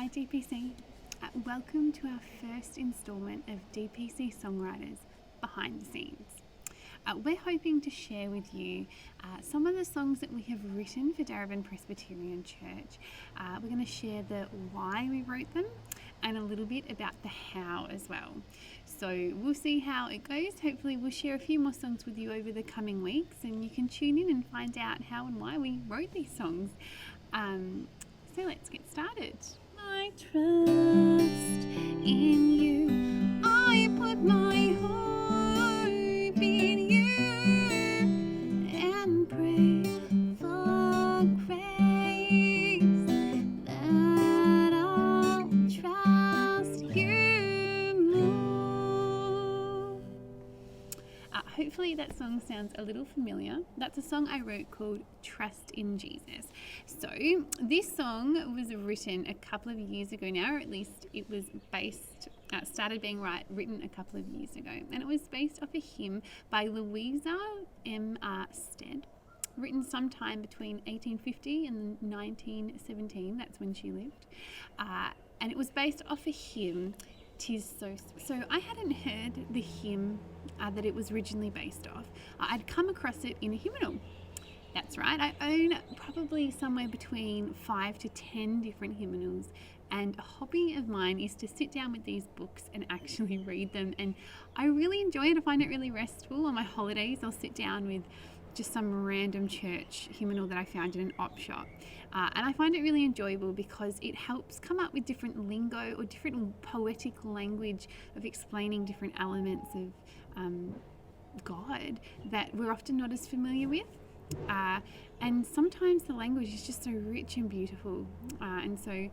Hi DPC, welcome to our first instalment of DPC Songwriters Behind the Scenes. We're hoping to share with you some of the songs that we have written for Darebin Presbyterian Church. We're going to share the why we wrote them and a little bit about the how as well. So we'll see how it goes. Hopefully we'll share a few more songs with you over the coming weeks and you can tune in and find out how and why we wrote these songs. So let's get started. I trust in you. I put my hope in you and pray for grace that I'll trust you more. Hopefully that song sounds a little familiar. That's a song I wrote called Trust in Jesus. So this song was written a couple of years ago now, or at least it was started being written a couple of years ago. And it was based off a hymn by Louisa M. Stead, written sometime between 1850 and 1917. That's when she lived. And it was based off a hymn, "'Tis So Sweet." So I hadn't heard the hymn that it was originally based off. I'd come across it in a hymnal. That's right, I own probably somewhere between 5 to 10 different hymnals, and a hobby of mine is to sit down with these books and actually read them, and I really enjoy it. I find it really restful. On my holidays I'll sit down with just some random church hymnal that I found in an op shop, and I find it really enjoyable because it helps come up with different lingo or different poetic language of explaining different elements of God that we're often not as familiar with. And sometimes the language is just so rich and beautiful. And so,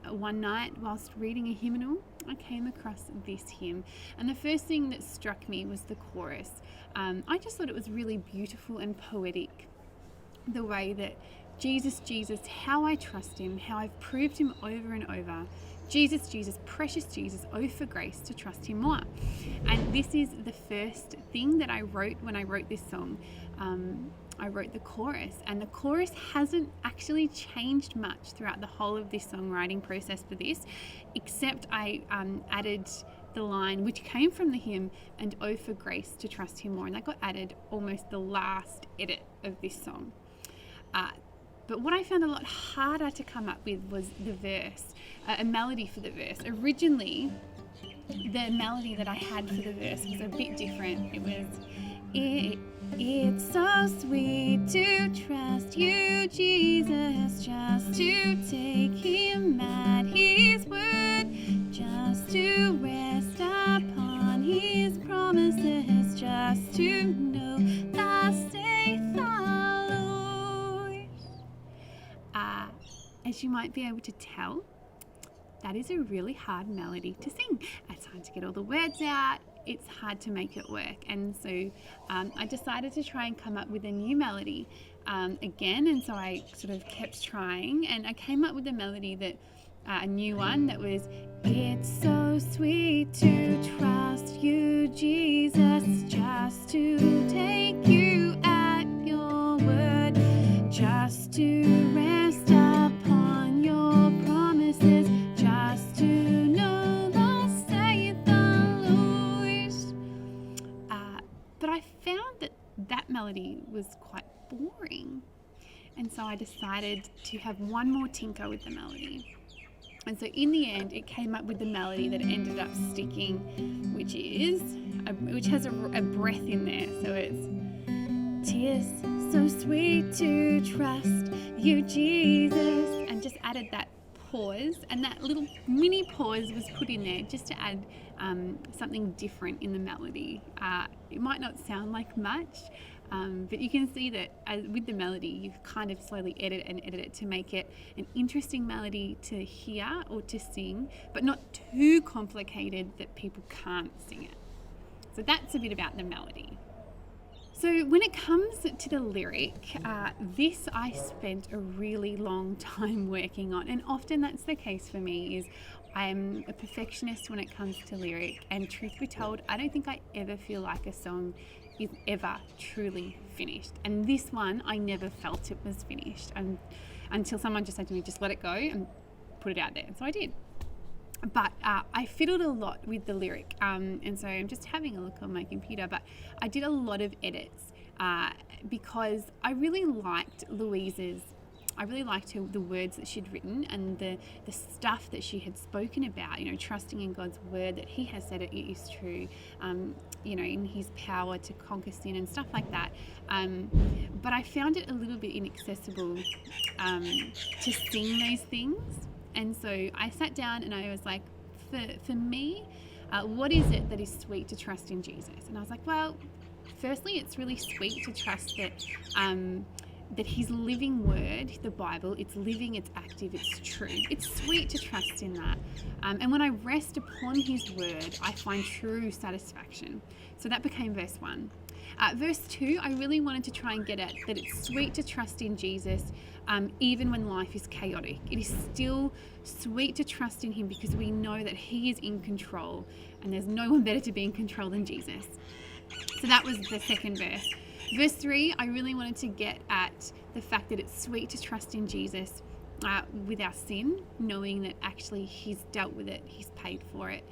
one night whilst reading a hymnal, I came across this hymn. And the first thing that struck me was the chorus. I just thought it was really beautiful and poetic. The way that Jesus, Jesus, how I trust him, how I've proved him over and over. Jesus, Jesus, precious Jesus, oh for grace to trust him more. And this is the first thing that I wrote when I wrote this song. I wrote the chorus, and the chorus hasn't actually changed much throughout the whole of this songwriting process for this, except I added the line which came from the hymn, and oh for grace to trust him more, and that got added almost the last edit of this song. But what I found a lot harder to come up with was the verse, a melody for the verse. Originally, the melody that I had for the verse was a bit different. It was, it's so sweet to trust you, Jesus, just to take him at his word, just to rest upon his promises, just to know thus saith the Lord. As you might be able to tell, that is a really hard melody to sing. It's hard to get all the words out. It's hard to make it work. And so I decided to try and come up with a new melody again. And so I sort of kept trying, and I came up with a melody a new one that was, it's so sweet to trust you, Jesus, just to take you at your word, just to rest upon your promises, just to know thus saith the Lord. But I found that melody was quite boring, and so I decided to have one more tinker with the melody. And so in the end, it came up with the melody that ended up sticking, which has a breath in there. So it's, 'tis so sweet to trust you, Jesus, and just added that pause, and that little mini pause was put in there just to add something different in the melody. It might not sound like much, but you can see that with the melody, you kind of slowly edit it to make it an interesting melody to hear or to sing, but not too complicated that people can't sing it. So that's a bit about the melody. So when it comes to the lyric, this I spent a really long time working on, and often that's the case for me. Is I'm a perfectionist when it comes to lyric, and truth be told, I don't think I ever feel like a song is ever truly finished. And this one, I never felt it was finished until someone just said to me, just let it go. And put it out there. So I did. But I fiddled a lot with the lyric, and so I'm just having a look on my computer, but I did a lot of edits because I really liked the words that she'd written and the stuff that she had spoken about, trusting in God's word, that he has said it is true, in his power to conquer sin and stuff like that. But I found it a little bit inaccessible to sing those things. And so I sat down and I was like, for me, what is it that is sweet to trust in Jesus? And I was like, well, firstly, it's really sweet to trust that his living word, the Bible, it's living, it's active, it's true. It's sweet to trust in that. And when I rest upon his word, I find true satisfaction. So that became verse 1. Verse 2, I really wanted to try and get at that it's sweet to trust in Jesus even when life is chaotic. It is still sweet to trust in him because we know that he is in control and there's no one better to be in control than Jesus. So that was the second verse. Verse 3, I really wanted to get at the fact that it's sweet to trust in Jesus with our sin, knowing that actually he's dealt with it, he's paid for it.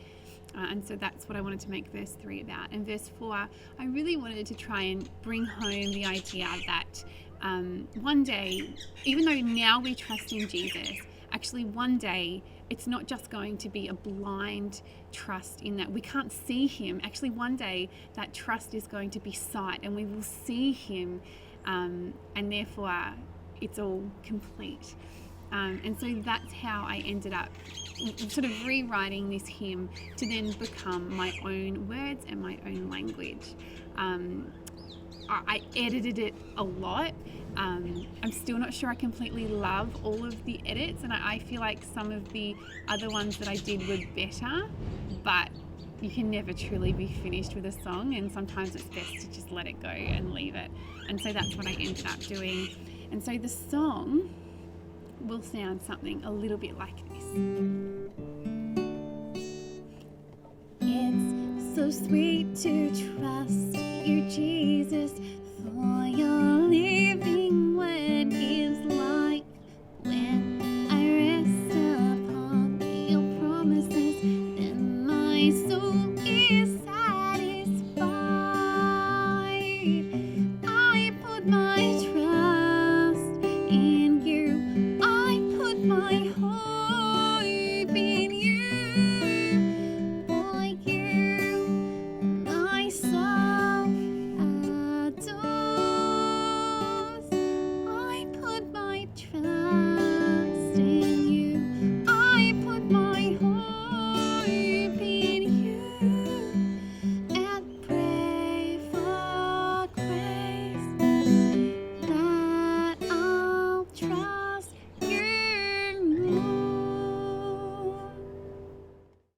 And so that's what I wanted to make verse 3 about. And verse 4, I really wanted to try and bring home the idea that one day, even though now we trust in Jesus, actually one day it's not just going to be a blind trust in that we can't see him. Actually one day that trust is going to be sight and we will see him, and therefore it's all complete. And so that's how I ended up sort of rewriting this hymn to then become my own words and my own language. I edited it a lot. I'm still not sure I completely love all of the edits, and I feel like some of the other ones that I did were better, but you can never truly be finished with a song, and sometimes it's best to just let it go and leave it. And so that's what I ended up doing. And so the song will sound something a little bit like this. It's so sweet to trust you, Jesus, for your living word gives life. When I rest upon your promises, then my soul is satisfied. I put my trust in you, I put my hope